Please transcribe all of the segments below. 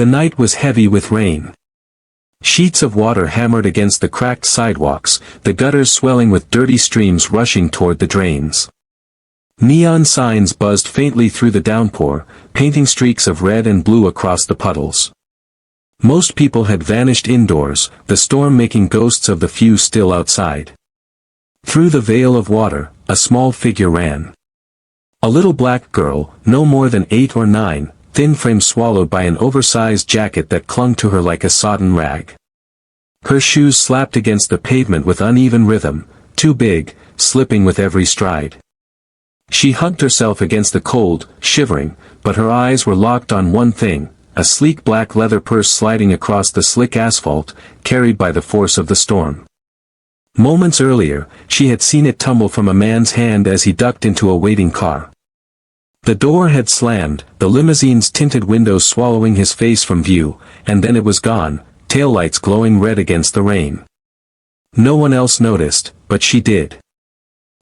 The night was heavy with rain. Sheets of water hammered against the cracked sidewalks, the gutters swelling with dirty streams rushing toward the drains. Neon signs buzzed faintly through the downpour, painting streaks of red and blue across the puddles. Most people had vanished indoors, the storm making ghosts of the few still outside. Through the veil of water, a small figure ran. A little black girl, no more than 8 or 9, thin frame swallowed by an oversized jacket that clung to her like a sodden rag. Her shoes slapped against the pavement with uneven rhythm, too big, slipping with every stride. She hugged herself against the cold, shivering, but her eyes were locked on one thing, a sleek black leather purse sliding across the slick asphalt, carried by the force of the storm. Moments earlier, she had seen it tumble from a man's hand as he ducked into a waiting car. The door had slammed, the limousine's tinted windows swallowing his face from view, and then it was gone, taillights glowing red against the rain. No one else noticed, but she did.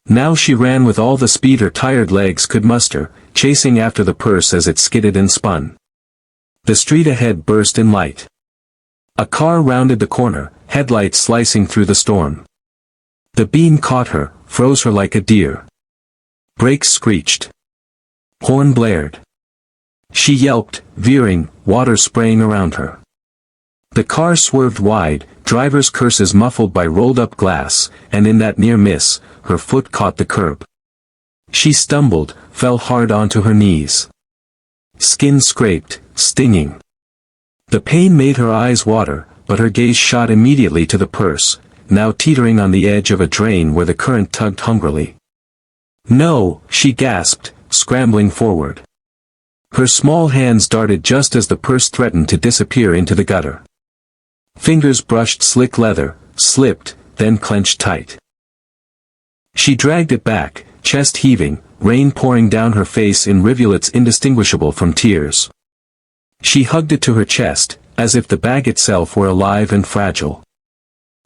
Now she ran with all the speed her tired legs could muster, chasing after the purse as it skidded and spun. The street ahead burst in light. A car rounded the corner, headlights slicing through the storm. The beam caught her, froze her like a deer. Brakes screeched. Horn blared. She yelped, veering, water spraying around her. The car swerved wide, driver's curses muffled by rolled-up glass, and in that near miss, her foot caught the curb. She stumbled, fell hard onto her knees. Skin scraped, stinging. The pain made her eyes water, but her gaze shot immediately to the purse, now teetering on the edge of a drain where the current tugged hungrily. "No," she gasped, scrambling forward. Her small hands darted just as the purse threatened to disappear into the gutter. Fingers brushed slick leather, slipped, then clenched tight. She dragged it back, chest heaving, rain pouring down her face in rivulets indistinguishable from tears. She hugged it to her chest, as if the bag itself were alive and fragile.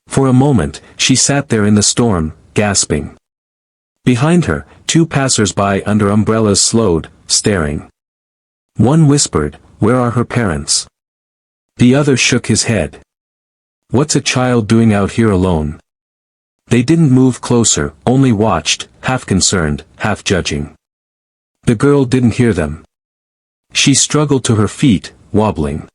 For a moment, she sat there in the storm, gasping. Behind her, 2 passers-by under umbrellas slowed, staring. One whispered, "Where are her parents?" The other shook his head. "What's a child doing out here alone?" They didn't move closer, only watched, half concerned, half judging. The girl didn't hear them. She struggled to her feet, wobbling.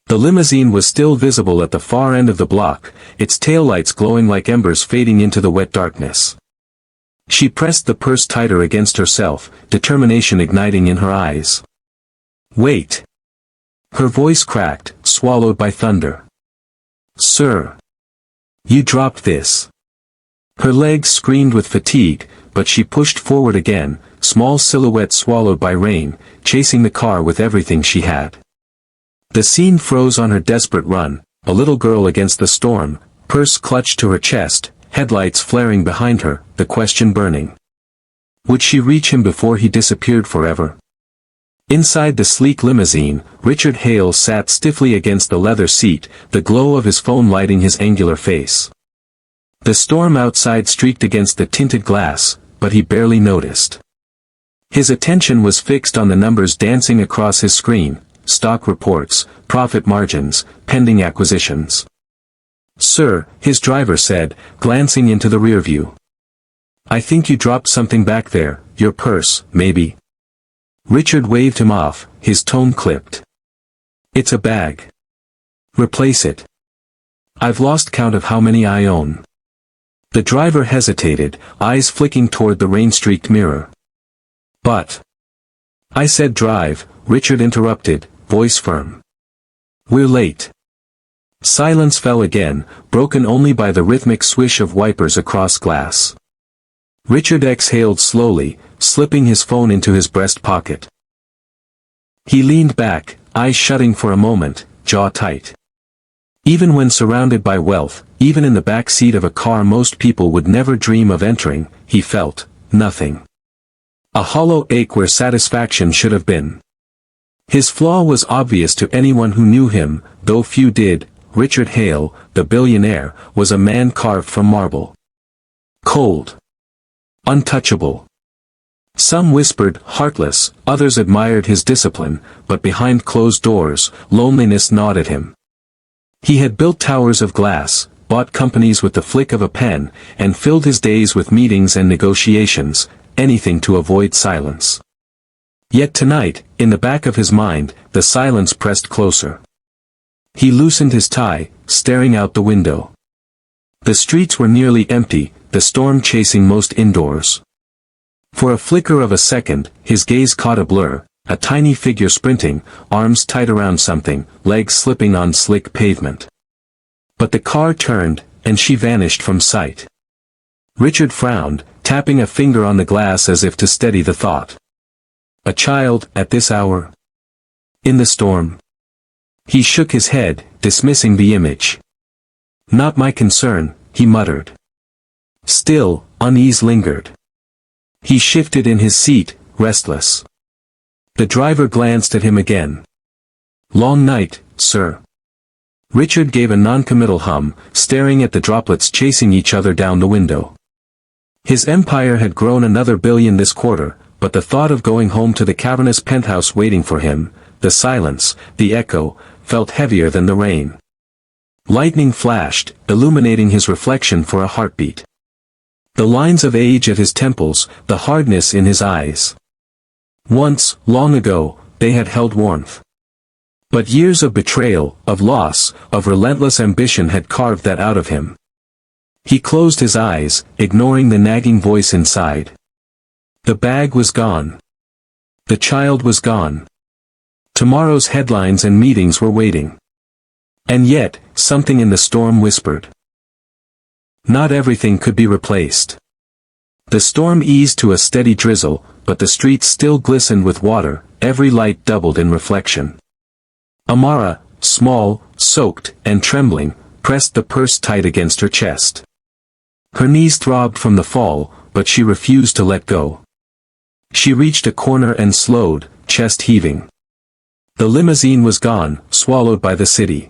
The limousine was still visible at the far end of the block, its taillights glowing like embers fading into the wet darkness. She pressed the purse tighter against herself, determination igniting in her eyes. "Wait." Her voice cracked, swallowed by thunder. "Sir. You dropped this." Her legs screamed with fatigue, but she pushed forward again, small silhouette swallowed by rain, chasing the car with everything she had. The scene froze on her desperate run, a little girl against the storm, purse clutched to her chest, headlights flaring behind her, the question burning. Would she reach him before he disappeared forever? Inside the sleek limousine, Richard Hale sat stiffly against the leather seat, the glow of his phone lighting his angular face. The storm outside streaked against the tinted glass, but he barely noticed. His attention was fixed on the numbers dancing across his screen, stock reports, profit margins, pending acquisitions. "Sir," his driver said, glancing into the rear view. "I think you dropped something back there, your purse, maybe." Richard waved him off, his tone clipped. "It's a bag. Replace it. I've lost count of how many I own." The driver hesitated, eyes flicking toward the rain-streaked mirror. "But." "I said drive," Richard interrupted, voice firm. "We're late." Silence fell again, broken only by the rhythmic swish of wipers across glass. Richard exhaled slowly, slipping his phone into his breast pocket. He leaned back, eyes shutting for a moment, jaw tight. Even when surrounded by wealth, even in the back seat of a car most people would never dream of entering, he felt nothing. A hollow ache where satisfaction should have been. His flaw was obvious to anyone who knew him, though few did. Richard Hale, the billionaire, was a man carved from marble. Cold. Untouchable. Some whispered, heartless, others admired his discipline, but behind closed doors, loneliness gnawed at him. He had built towers of glass, bought companies with the flick of a pen, and filled his days with meetings and negotiations, anything to avoid silence. Yet tonight, in the back of his mind, the silence pressed closer. He loosened his tie, staring out the window. The streets were nearly empty, the storm chasing most indoors. For a flicker of a second, his gaze caught a blur, a tiny figure sprinting, arms tight around something, legs slipping on slick pavement. But the car turned, and she vanished from sight. Richard frowned, tapping a finger on the glass as if to steady the thought. A child, at this hour? In the storm? He shook his head, dismissing the image. Not my concern, he muttered. Still, unease lingered. He shifted in his seat, restless. The driver glanced at him again. Long night, sir. Richard gave a noncommittal hum, staring at the droplets chasing each other down the window. His empire had grown another billion this quarter, but the thought of going home to the cavernous penthouse waiting for him, the silence, the echo, felt heavier than the rain. Lightning flashed, illuminating his reflection for a heartbeat. The lines of age at his temples, the hardness in his eyes. Once, long ago, they had held warmth. But years of betrayal, of loss, of relentless ambition had carved that out of him. He closed his eyes, ignoring the nagging voice inside. The bag was gone. The child was gone. Tomorrow's headlines and meetings were waiting. And yet, something in the storm whispered. Not everything could be replaced. The storm eased to a steady drizzle, but the streets still glistened with water, every light doubled in reflection. Amara, small, soaked, and trembling, pressed the purse tight against her chest. Her knees throbbed from the fall, but she refused to let go. She reached a corner and slowed, chest heaving. The limousine was gone, swallowed by the city.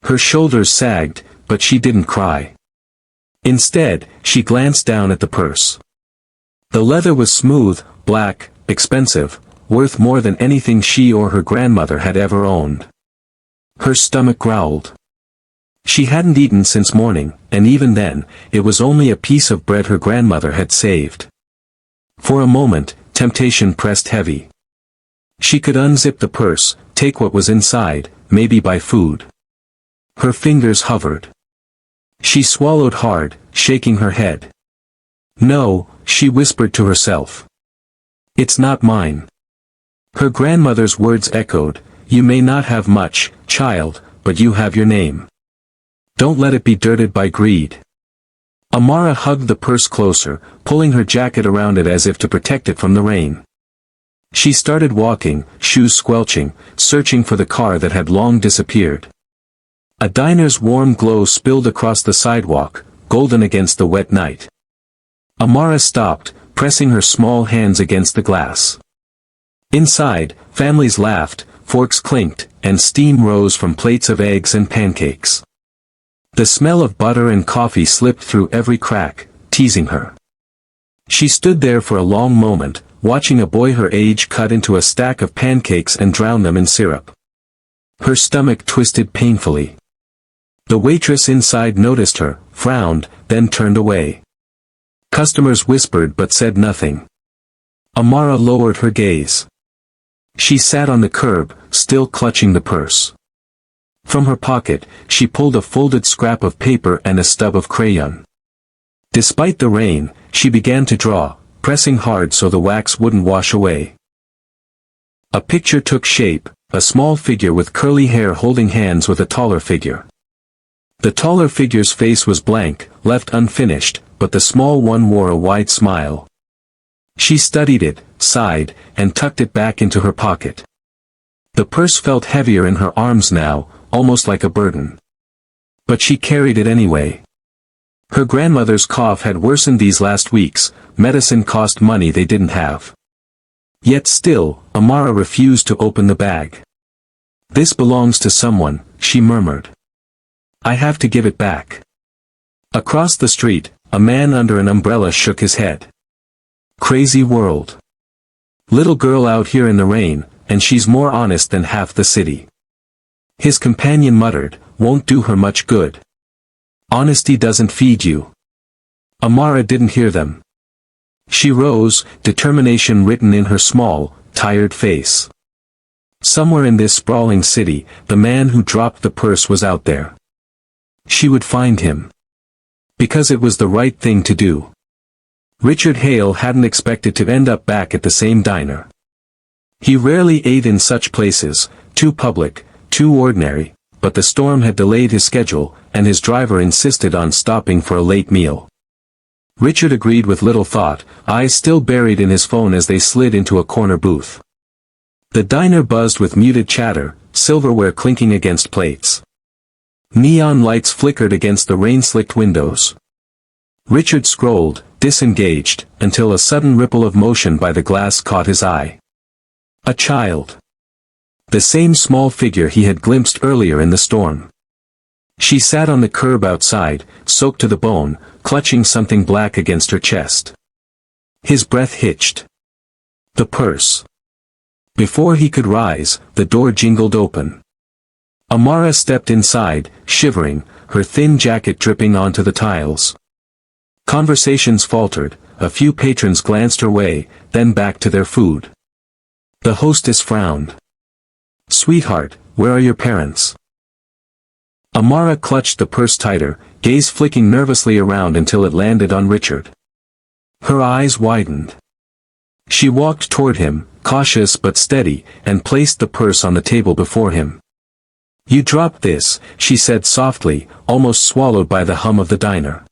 Her shoulders sagged, but she didn't cry. Instead, she glanced down at the purse. The leather was smooth, black, expensive, worth more than anything she or her grandmother had ever owned. Her stomach growled. She hadn't eaten since morning, and even then, it was only a piece of bread her grandmother had saved. For a moment, temptation pressed heavy. She could unzip the purse, take what was inside, maybe buy food. Her fingers hovered. She swallowed hard, shaking her head. No, she whispered to herself. It's not mine. Her grandmother's words echoed, you may not have much, child, but you have your name. Don't let it be dirted by greed. Amara hugged the purse closer, pulling her jacket around it as if to protect it from the rain. She started walking, shoes squelching, searching for the car that had long disappeared. A diner's warm glow spilled across the sidewalk, golden against the wet night. Amara stopped, pressing her small hands against the glass. Inside, families laughed, forks clinked, and steam rose from plates of eggs and pancakes. The smell of butter and coffee slipped through every crack, teasing her. She stood there for a long moment, watching a boy her age cut into a stack of pancakes and drown them in syrup. Her stomach twisted painfully. The waitress inside noticed her, frowned, then turned away. Customers whispered but said nothing. Amara lowered her gaze. She sat on the curb, still clutching the purse. From her pocket, she pulled a folded scrap of paper and a stub of crayon. Despite the rain, she began to draw, pressing hard so the wax wouldn't wash away. A picture took shape, a small figure with curly hair holding hands with a taller figure. The taller figure's face was blank, left unfinished, but the small one wore a wide smile. She studied it, sighed, and tucked it back into her pocket. The purse felt heavier in her arms now, almost like a burden. But she carried it anyway. Her grandmother's cough had worsened these last weeks, medicine cost money they didn't have. Yet still, Amara refused to open the bag. This belongs to someone, she murmured. I have to give it back. Across the street, a man under an umbrella shook his head. Crazy world. Little girl out here in the rain, and she's more honest than half the city. His companion muttered, won't do her much good. Honesty doesn't feed you. Amara didn't hear them. She rose, determination written in her small, tired face. Somewhere in this sprawling city, the man who dropped the purse was out there. She would find him. Because it was the right thing to do. Richard Hale hadn't expected to end up back at the same diner. He rarely ate in such places, too public, too ordinary, but the storm had delayed his schedule, and his driver insisted on stopping for a late meal. Richard agreed with little thought, eyes still buried in his phone as they slid into a corner booth. The diner buzzed with muted chatter, silverware clinking against plates. Neon lights flickered against the rain-slicked windows. Richard scrolled, disengaged, until a sudden ripple of motion by the glass caught his eye. A child. The same small figure he had glimpsed earlier in the storm. She sat on the curb outside, soaked to the bone, clutching something black against her chest. His breath hitched. The purse. Before he could rise, the door jingled open. Amara stepped inside, shivering, her thin jacket dripping onto the tiles. Conversations faltered, a few patrons glanced her way, then back to their food. The hostess frowned. Sweetheart, where are your parents? Amara clutched the purse tighter, gaze flicking nervously around until it landed on Richard. Her eyes widened. She walked toward him, cautious but steady, and placed the purse on the table before him. You dropped this, she said softly, almost swallowed by the hum of the diner.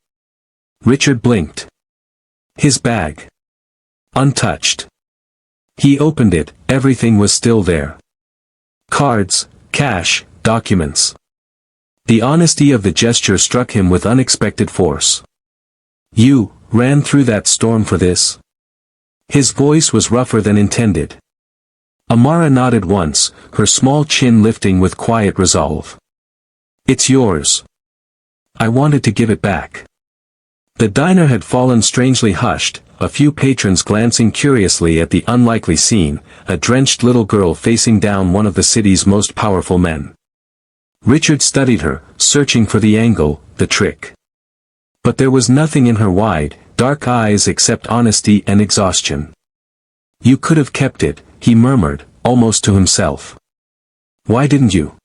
Richard blinked. His bag. Untouched. He opened it, everything was still there. Cards, cash, documents. The honesty of the gesture struck him with unexpected force. You ran through that storm for this? His voice was rougher than intended. Amara nodded once, her small chin lifting with quiet resolve. It's yours. I wanted to give it back. The diner had fallen strangely hushed, a few patrons glancing curiously at the unlikely scene, a drenched little girl facing down one of the city's most powerful men. Richard studied her, searching for the angle, the trick. But there was nothing in her wide, dark eyes except honesty and exhaustion. You could have kept it, he murmured, almost to himself. Why didn't you?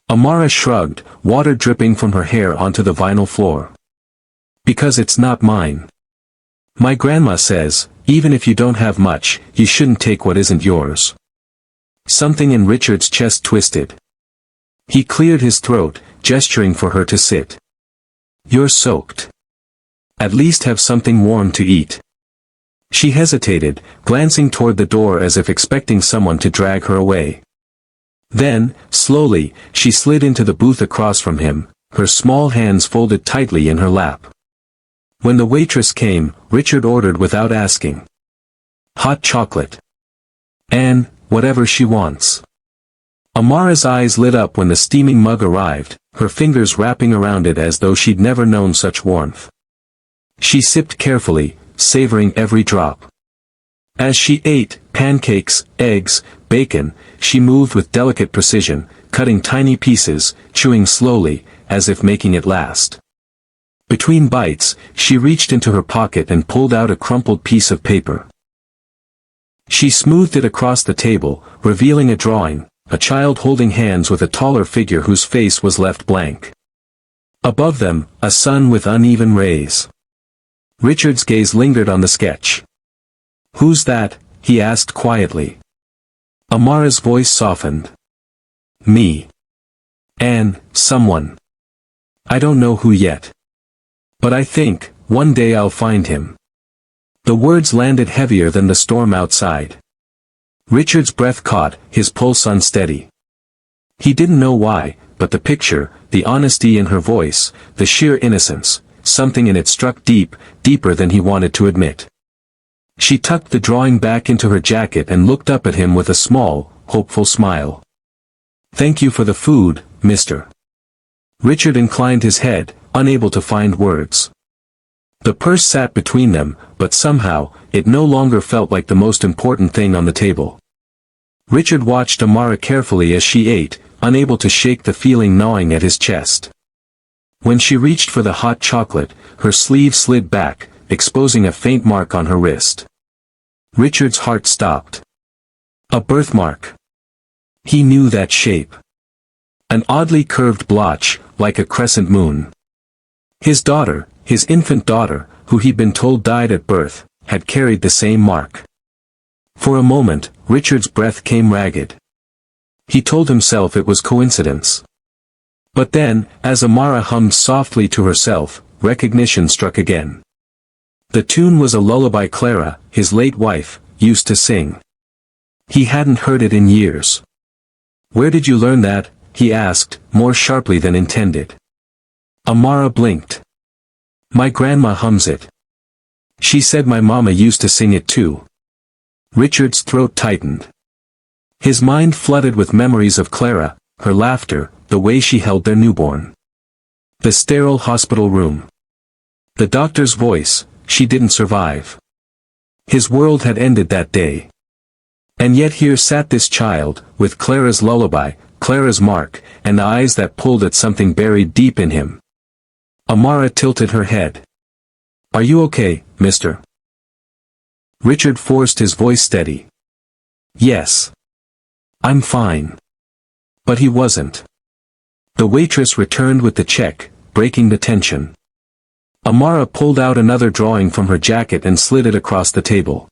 Amara shrugged, water dripping from her hair onto the vinyl floor. Because it's not mine. My grandma says, even if you don't have much, you shouldn't take what isn't yours. Something in Richard's chest twisted. He cleared his throat, gesturing for her to sit. You're soaked. At least have something warm to eat. She hesitated, glancing toward the door as if expecting someone to drag her away. Then, slowly, she slid into the booth across from him, her small hands folded tightly in her lap. When the waitress came, Richard ordered without asking. Hot chocolate. And, whatever she wants. Amara's eyes lit up when the steaming mug arrived, her fingers wrapping around it as though she'd never known such warmth. She sipped carefully, savoring every drop. As she ate, pancakes, eggs, bacon, she moved with delicate precision, cutting tiny pieces, chewing slowly, as if making it last. Between bites, she reached into her pocket and pulled out a crumpled piece of paper. She smoothed it across the table, revealing a drawing, a child holding hands with a taller figure whose face was left blank. Above them, a sun with uneven rays. Richard's gaze lingered on the sketch. Who's that? He asked quietly. Amara's voice softened. Me. And, someone. I don't know who yet. But I think, one day I'll find him. The words landed heavier than the storm outside. Richard's breath caught, his pulse unsteady. He didn't know why, but the picture, the honesty in her voice, the sheer innocence, something in it struck deep, deeper than he wanted to admit. She tucked the drawing back into her jacket and looked up at him with a small, hopeful smile. Thank you for the food, mister. Richard inclined his head, unable to find words. The purse sat between them, but somehow, it no longer felt like the most important thing on the table. Richard watched Amara carefully as she ate, unable to shake the feeling gnawing at his chest. When she reached for the hot chocolate, her sleeve slid back, exposing a faint mark on her wrist. Richard's heart stopped. A birthmark. He knew that shape. An oddly curved blotch, like a crescent moon. His daughter, his infant daughter, who he'd been told died at birth, had carried the same mark. For a moment, Richard's breath came ragged. He told himself it was coincidence. But then, as Amara hummed softly to herself, recognition struck again. The tune was a lullaby Clara, his late wife, used to sing. He hadn't heard it in years. "Where did you learn that?" he asked, more sharply than intended. Amara blinked. "My grandma hums it. She said my mama used to sing it too." Richard's throat tightened. His mind flooded with memories of Clara, her laughter, the way she held their newborn. The sterile hospital room. The doctor's voice, "She didn't survive." His world had ended that day. And yet here sat this child, with Clara's lullaby, Clara's mark, and eyes that pulled at something buried deep in him. Amara tilted her head. "Are you okay, mister?" Richard forced his voice steady. "Yes. I'm fine." But he wasn't. The waitress returned with the check, breaking the tension. Amara pulled out another drawing from her jacket and slid it across the table.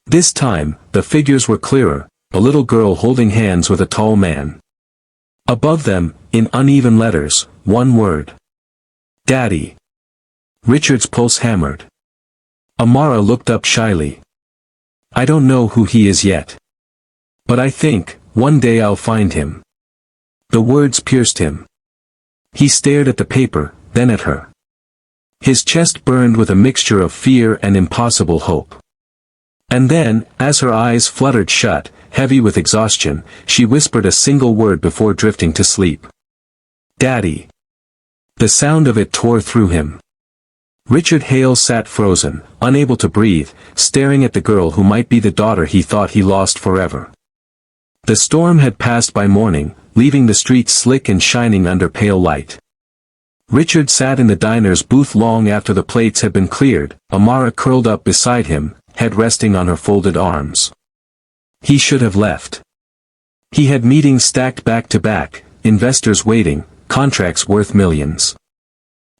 This time, the figures were clearer, a little girl holding hands with a tall man. Above them, in uneven letters, one word. "Daddy." Richard's pulse hammered. Amara looked up shyly. "I don't know who he is yet. But I think, one day I'll find him." The words pierced him. He stared at the paper, then at her. His chest burned with a mixture of fear and impossible hope. And then, as her eyes fluttered shut, heavy with exhaustion, she whispered a single word before drifting to sleep. "Daddy." The sound of it tore through him. Richard Hale sat frozen, unable to breathe, staring at the girl who might be the daughter he thought he lost forever. The storm had passed by morning, leaving the streets slick and shining under pale light. Richard sat in the diner's booth long after the plates had been cleared, Amara curled up beside him, head resting on her folded arms. He should have left. He had meetings stacked back to back, investors waiting, contracts worth millions.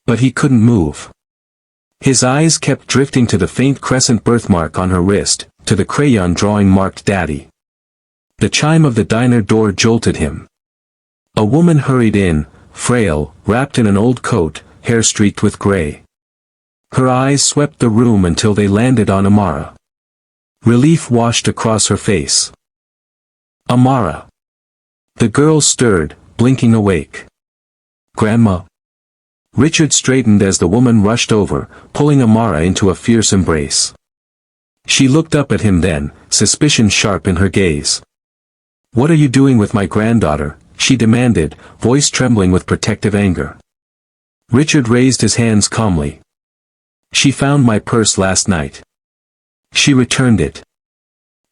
But he couldn't move. His eyes kept drifting to the faint crescent birthmark on her wrist, to the crayon drawing marked Daddy. The chime of the diner door jolted him. A woman hurried in, frail, wrapped in an old coat, hair streaked with gray. Her eyes swept the room until they landed on Amara. Relief washed across her face. "Amara." The girl stirred, blinking awake. "Grandma." Richard straightened as the woman rushed over, pulling Amara into a fierce embrace. She looked up at him then, suspicion sharp in her gaze. "What are you doing with my granddaughter?" she demanded, voice trembling with protective anger. Richard raised his hands calmly. "She found my purse last night. She returned it.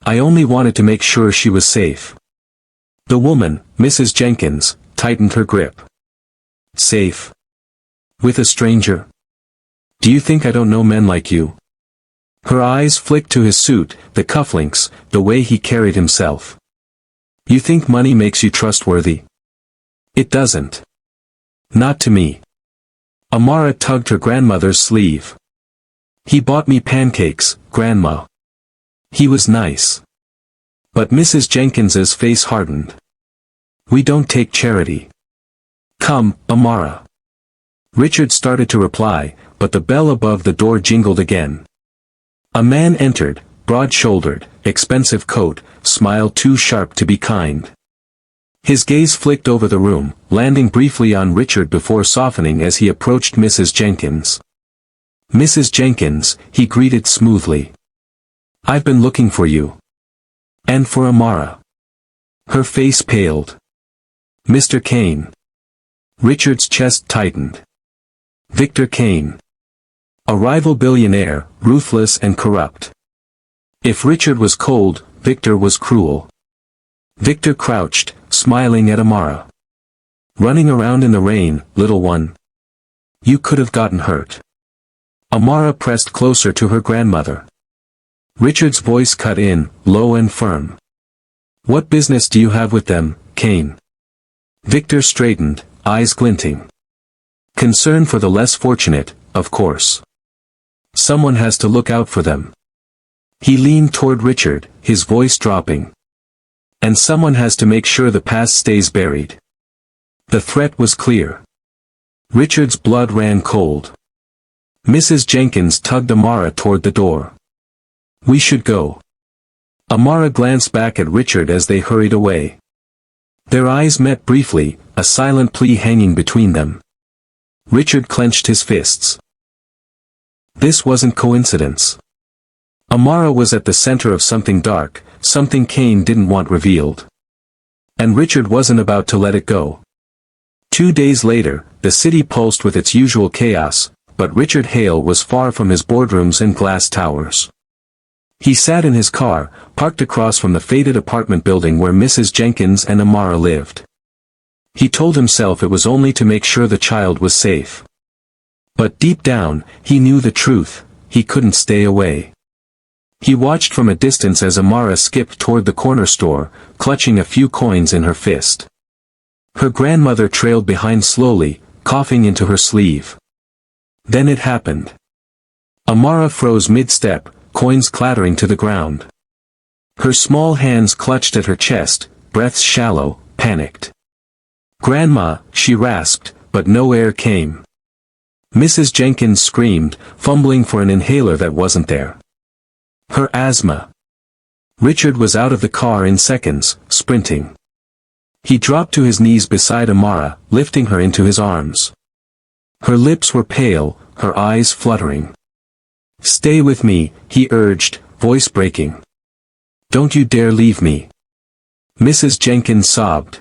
I only wanted to make sure she was safe." The woman, Mrs. Jenkins, tightened her grip. "Safe? With a stranger? Do you think I don't know men like you?" Her eyes flicked to his suit, the cufflinks, the way he carried himself. "You think money makes you trustworthy? It doesn't. Not to me." Amara tugged her grandmother's sleeve. "He bought me pancakes, Grandma. He was nice." But Mrs. Jenkins's face hardened. "We don't take charity." "Come, Amara." Richard started to reply, but the bell above the door jingled again. A man entered, broad-shouldered, expensive coat, smile too sharp to be kind. His gaze flicked over the room, landing briefly on Richard before softening as he approached Mrs. Jenkins. "Mrs. Jenkins," he greeted smoothly. "I've been looking for you. And for Amara." Her face paled. "Mr. Kane." Richard's chest tightened. "Victor Kane. A rival billionaire, ruthless and corrupt. If Richard was cold, Victor was cruel. Victor crouched, smiling at Amara. Running around in the rain, little one. You could have gotten hurt. Amara pressed closer to her grandmother. Richard's voice cut in, low and firm. What business do you have with them, Cain? Victor straightened, eyes glinting. Concern for the less fortunate, of course. Someone has to look out for them. He leaned toward Richard, his voice dropping. And someone has to make sure the past stays buried. The threat was clear. Richard's blood ran cold. Mrs. Jenkins tugged Amara toward the door. We should go. Amara glanced back at Richard as they hurried away. Their eyes met briefly, a silent plea hanging between them. Richard clenched his fists. This wasn't coincidence. Amara was at the center of something dark, something Cain didn't want revealed. And Richard wasn't about to let it go. 2 days later, the city pulsed with its usual chaos, but Richard Hale was far from his boardrooms and glass towers. He sat in his car, parked across from the faded apartment building where Mrs. Jenkins and Amara lived. He told himself it was only to make sure the child was safe. But deep down, he knew the truth, he couldn't stay away. He watched from a distance as Amara skipped toward the corner store, clutching a few coins in her fist. Her grandmother trailed behind slowly, coughing into her sleeve. Then it happened. Amara froze mid-step, coins clattering to the ground. Her small hands clutched at her chest, breaths shallow, panicked. Grandma, she rasped, but no air came. Mrs. Jenkins screamed, fumbling for an inhaler that wasn't there. Her asthma. Richard was out of the car in seconds, sprinting. He dropped to his knees beside Amara, lifting her into his arms. Her lips were pale, her eyes fluttering. Stay with me, he urged, voice breaking. Don't you dare leave me. Mrs. Jenkins sobbed.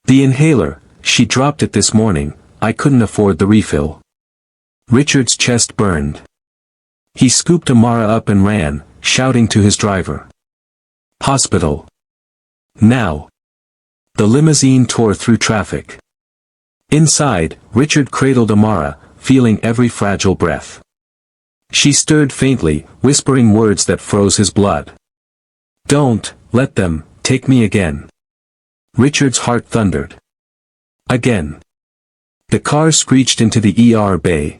The inhaler, she dropped it this morning, I couldn't afford the refill. Richard's chest burned. He scooped Amara up and ran, shouting to his driver. Hospital. Now. The limousine tore through traffic. Inside, Richard cradled Amara, feeling every fragile breath. She stirred faintly, whispering words that froze his blood. Don't, let them, take me again. Richard's heart thundered. Again. The car screeched into the ER bay.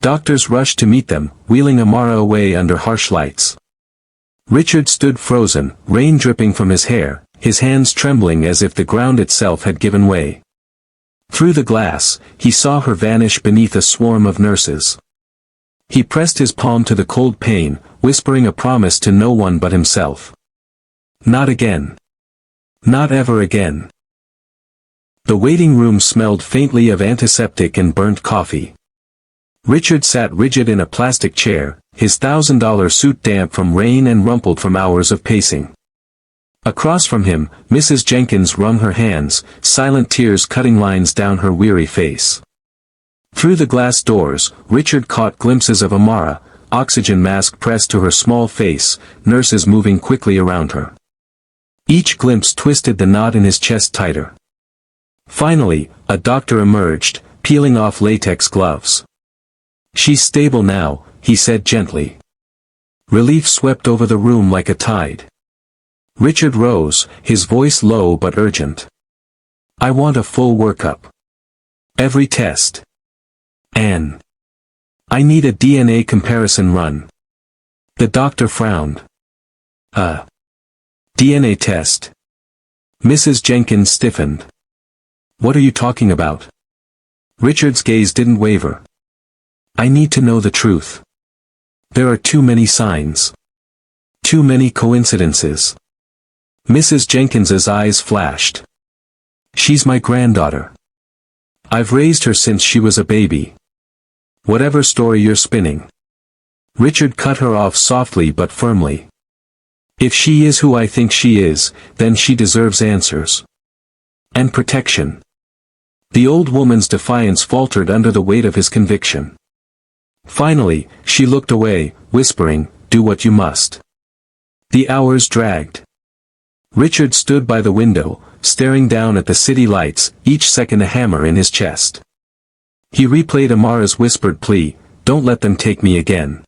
Doctors rushed to meet them, wheeling Amara away under harsh lights. Richard stood frozen, rain dripping from his hair, his hands trembling as if the ground itself had given way. Through the glass, he saw her vanish beneath a swarm of nurses. He pressed his palm to the cold pane, whispering a promise to no one but himself. Not again. Not ever again. The waiting room smelled faintly of antiseptic and burnt coffee. Richard sat rigid in a plastic chair, his $1,000 suit damp from rain and rumpled from hours of pacing. Across from him, Mrs. Jenkins wrung her hands, silent tears cutting lines down her weary face. Through the glass doors, Richard caught glimpses of Amara, oxygen mask pressed to her small face, nurses moving quickly around her. Each glimpse twisted the knot in his chest tighter. Finally, a doctor emerged, peeling off latex gloves. She's stable now, he said gently. Relief swept over the room like a tide. Richard rose, his voice low but urgent. I want a full workup. Every test. Anne. I need a DNA comparison run. The doctor frowned. A DNA test. Mrs. Jenkins stiffened. What are you talking about? Richard's gaze didn't waver. I need to know the truth. There are too many signs. Too many coincidences. Mrs. Jenkins's eyes flashed. She's my granddaughter. I've raised her since she was a baby. Whatever story you're spinning. Richard cut her off softly but firmly. If she is who I think she is, then she deserves answers. And protection. The old woman's defiance faltered under the weight of his conviction. Finally, she looked away, whispering, "Do what you must." The hours dragged. Richard stood by the window, staring down at the city lights, each second a hammer in his chest. He replayed Amara's whispered plea, "Don't let them take me again."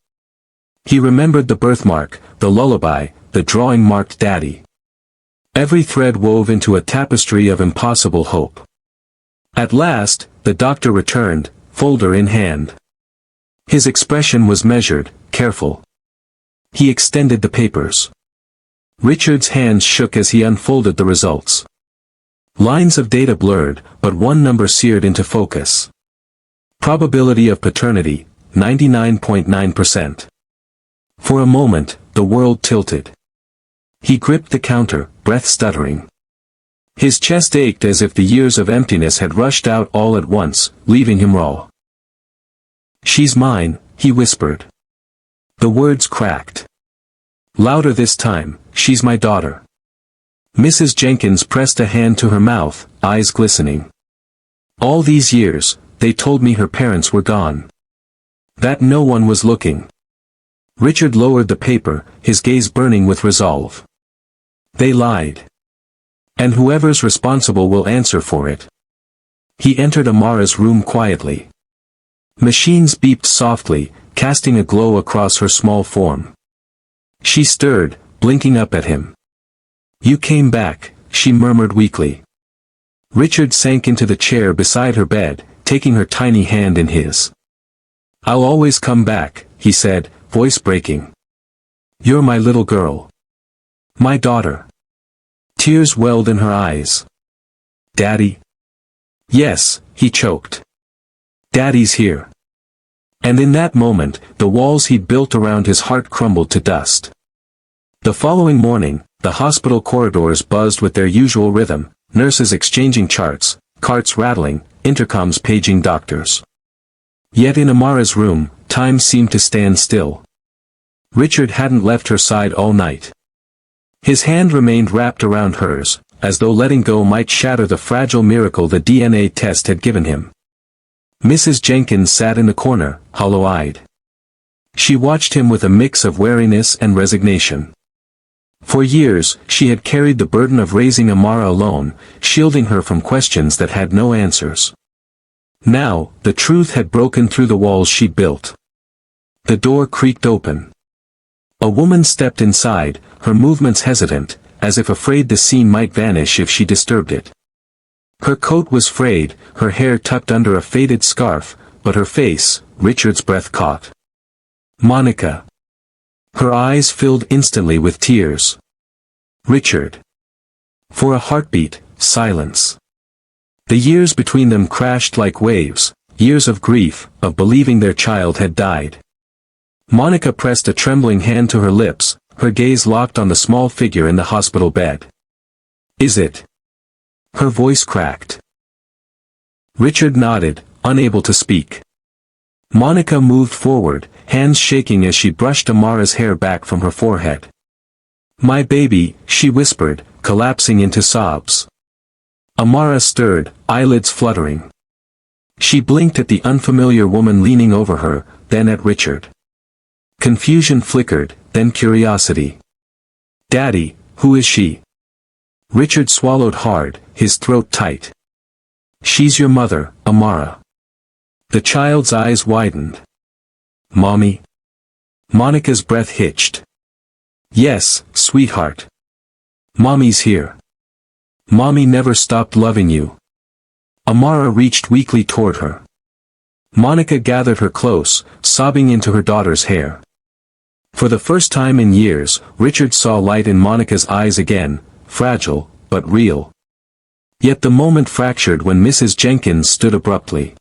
He remembered the birthmark, the lullaby, the drawing marked Daddy. Every thread wove into a tapestry of impossible hope. At last, the doctor returned, folder in hand. His expression was measured, careful. He extended the papers. Richard's hands shook as he unfolded the results. Lines of data blurred, but one number seared into focus. Probability of paternity, 99.9%. For a moment, the world tilted. He gripped the counter, breath stuttering. His chest ached as if the years of emptiness had rushed out all at once, leaving him raw. "She's mine," he whispered. The words cracked. Louder this time, "She's my daughter." Mrs. Jenkins pressed a hand to her mouth, eyes glistening. "All these years, they told me her parents were gone. That no one was looking." Richard lowered the paper, his gaze burning with resolve. "They lied. And whoever's responsible will answer for it." He entered Amara's room quietly. Machines beeped softly, casting a glow across her small form. She stirred, blinking up at him. "You came back," she murmured weakly. Richard sank into the chair beside her bed, taking her tiny hand in his. "I'll always come back," he said, voice breaking. "You're my little girl. My daughter." Tears welled in her eyes. "Daddy?" "Yes," he choked. "Daddy's here." And in that moment, the walls he'd built around his heart crumbled to dust. The following morning, the hospital corridors buzzed with their usual rhythm, nurses exchanging charts, carts rattling, intercoms paging doctors. Yet in Amara's room, time seemed to stand still. Richard hadn't left her side all night. His hand remained wrapped around hers, as though letting go might shatter the fragile miracle the DNA test had given him. Mrs. Jenkins sat in the corner, hollow-eyed. She watched him with a mix of wariness and resignation. For years, she had carried the burden of raising Amara alone, shielding her from questions that had no answers. Now, the truth had broken through the walls she'd built. The door creaked open. A woman stepped inside, her movements hesitant, as if afraid the scene might vanish if she disturbed it. Her coat was frayed, her hair tucked under a faded scarf, but her face, Richard's breath caught. "Monica." Her eyes filled instantly with tears. "Richard." For a heartbeat, silence. The years between them crashed like waves, years of grief, of believing their child had died. Monica pressed a trembling hand to her lips, her gaze locked on the small figure in the hospital bed. "Is it?" Her voice cracked. Richard nodded, unable to speak. Monica moved forward, hands shaking as she brushed Amara's hair back from her forehead. "My baby," she whispered, collapsing into sobs. Amara stirred, eyelids fluttering. She blinked at the unfamiliar woman leaning over her, then at Richard. Confusion flickered, then curiosity. "Daddy, who is she?" Richard swallowed hard, his throat tight. "She's your mother, Amara." The child's eyes widened. "Mommy?" Monica's breath hitched. "Yes, sweetheart. Mommy's here. Mommy never stopped loving you." Amara reached weakly toward her. Monica gathered her close, sobbing into her daughter's hair. For the first time in years, Richard saw light in Monica's eyes again, fragile, but real. Yet the moment fractured when Mrs. Jenkins stood abruptly.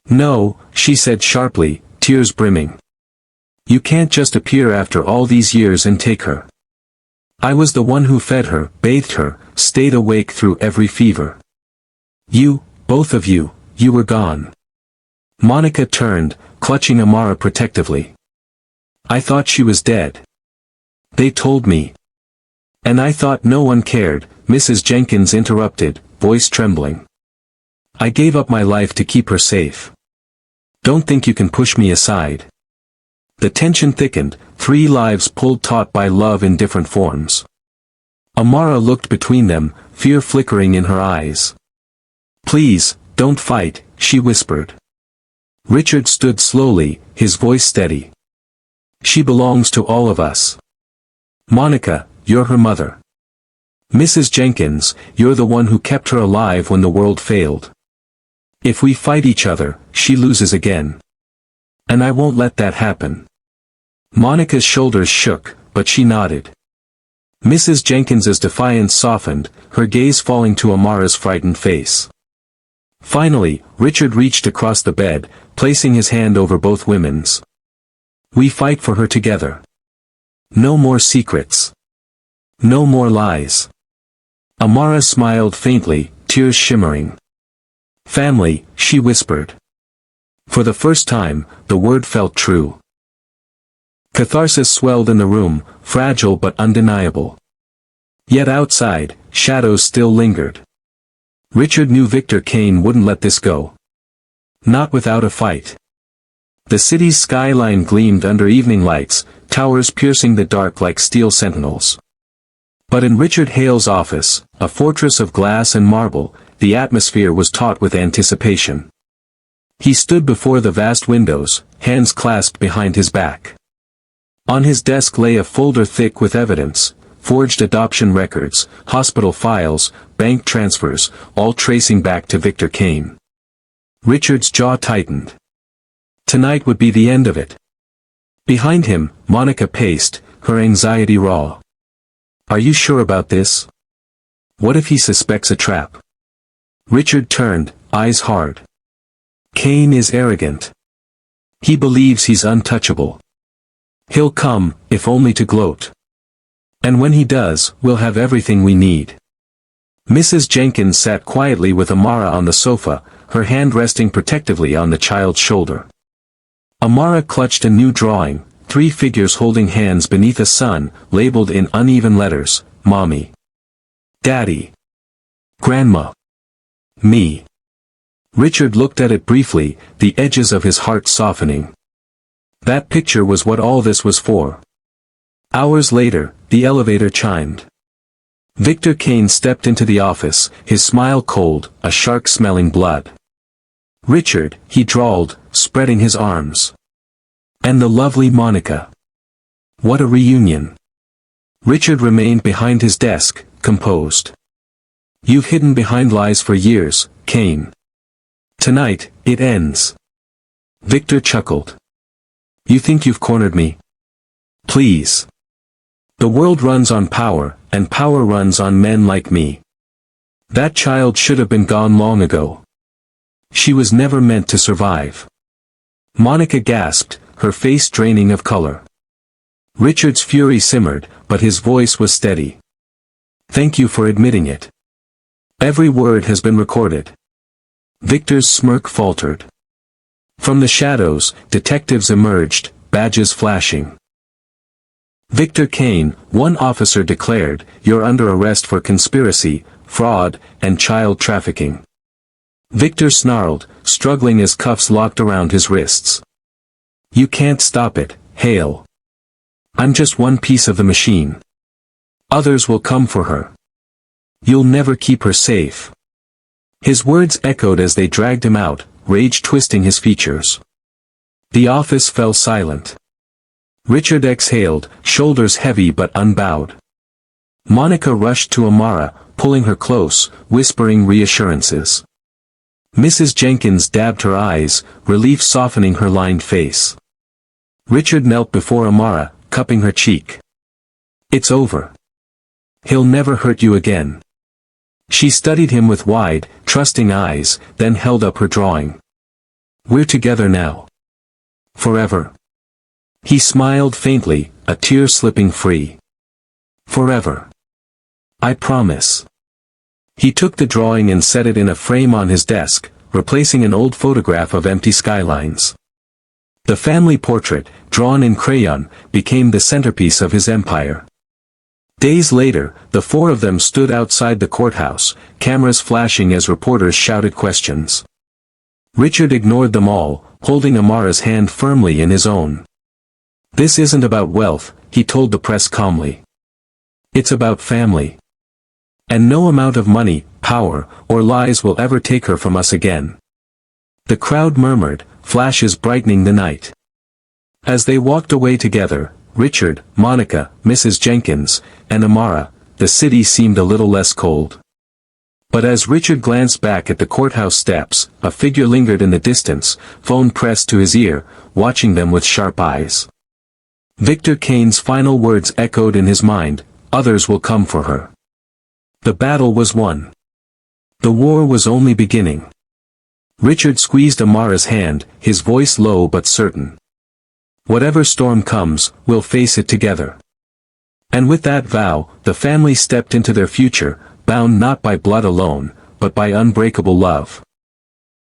"No," she said sharply, tears brimming. "You can't just appear after all these years and take her. I was the one who fed her, bathed her, stayed awake through every fever. You, both of you, you were gone." Monica turned, clutching Amara protectively. "I thought she was dead. They told me. And I thought no one cared," Mrs. Jenkins interrupted, voice trembling. "I gave up my life to keep her safe. Don't think you can push me aside. The tension thickened, 3 lives pulled taut by love in different forms. Amara looked between them, fear flickering in her eyes. Please, don't fight, she whispered. Richard stood slowly, his voice steady. She belongs to all of us. Monica, you're her mother. Mrs. Jenkins, you're the one who kept her alive when the world failed. If we fight each other, she loses again. And I won't let that happen. Monica's shoulders shook, but she nodded. Mrs. Jenkins's defiance softened, her gaze falling to Amara's frightened face. Finally, Richard reached across the bed, placing his hand over both women's. We fight for her together. No more secrets. No more lies. Amara smiled faintly, tears shimmering. Family, she whispered. For the first time, the word felt true. Catharsis swelled in the room, fragile but undeniable. Yet outside, shadows still lingered. Richard knew Victor Kane wouldn't let this go. Not without a fight. The city's skyline gleamed under evening lights, towers piercing the dark like steel sentinels. But in Richard Hale's office, a fortress of glass and marble, the atmosphere was taut with anticipation. He stood before the vast windows, hands clasped behind his back. On his desk lay a folder thick with evidence, forged adoption records, hospital files, bank transfers, all tracing back to Victor Kane. Richard's jaw tightened. Tonight would be the end of it. Behind him, Monica paced, her anxiety raw. Are you sure about this? What if he suspects a trap? Richard turned, eyes hard. Kane is arrogant. He believes he's untouchable. He'll come, if only to gloat. And when he does, we'll have everything we need. Mrs. Jenkins sat quietly with Amara on the sofa, her hand resting protectively on the child's shoulder. Amara clutched a new drawing, 3 figures holding hands beneath a sun, labeled in uneven letters, Mommy. Daddy. Grandma. Me. Richard looked at it briefly, the edges of his heart softening. That picture was what all this was for. Hours later, the elevator chimed. Victor Kane stepped into the office, his smile cold, a shark smelling blood. Richard, he drawled, spreading his arms. And the lovely Monica. What a reunion. Richard remained behind his desk, composed. You've hidden behind lies for years, Kane. Tonight, it ends. Victor chuckled. You think you've cornered me? Please. The world runs on power, and power runs on men like me. That child should have been gone long ago. She was never meant to survive. Monica gasped, her face draining of color. Richard's fury simmered, but his voice was steady. Thank you for admitting it. Every word has been recorded. Victor's smirk faltered. From the shadows, detectives emerged, badges flashing. Victor Kane, one officer declared, you're under arrest for conspiracy, fraud, and child trafficking. Victor snarled, struggling as cuffs locked around his wrists. You can't stop it, Hale. I'm just one piece of the machine. Others will come for her. You'll never keep her safe. His words echoed as they dragged him out, rage twisting his features. The office fell silent. Richard exhaled, shoulders heavy but unbowed. Monica rushed to Amara, pulling her close, whispering reassurances. Mrs. Jenkins dabbed her eyes, relief softening her lined face. Richard knelt before Amara, cupping her cheek. It's over. He'll never hurt you again. She studied him with wide, trusting eyes, then held up her drawing. We're together now. Forever. He smiled faintly, a tear slipping free. Forever. I promise. He took the drawing and set it in a frame on his desk, replacing an old photograph of empty skylines. The family portrait, drawn in crayon, became the centerpiece of his empire. Days later, the 4 of them stood outside the courthouse, cameras flashing as reporters shouted questions. Richard ignored them all, holding Amara's hand firmly in his own. "This isn't about wealth," he told the press calmly. "It's about family. And no amount of money, power, or lies will ever take her from us again." The crowd murmured, flashes brightening the night. As they walked away together, Richard, Monica, Mrs. Jenkins, and Amara, the city seemed a little less cold. But as Richard glanced back at the courthouse steps, a figure lingered in the distance, phone pressed to his ear, watching them with sharp eyes. Victor Kane's final words echoed in his mind, "Others will come for her." The battle was won. The war was only beginning. Richard squeezed Amara's hand, his voice low but certain. "Whatever storm comes, we'll face it together." And with that vow, the family stepped into their future, bound not by blood alone, but by unbreakable love.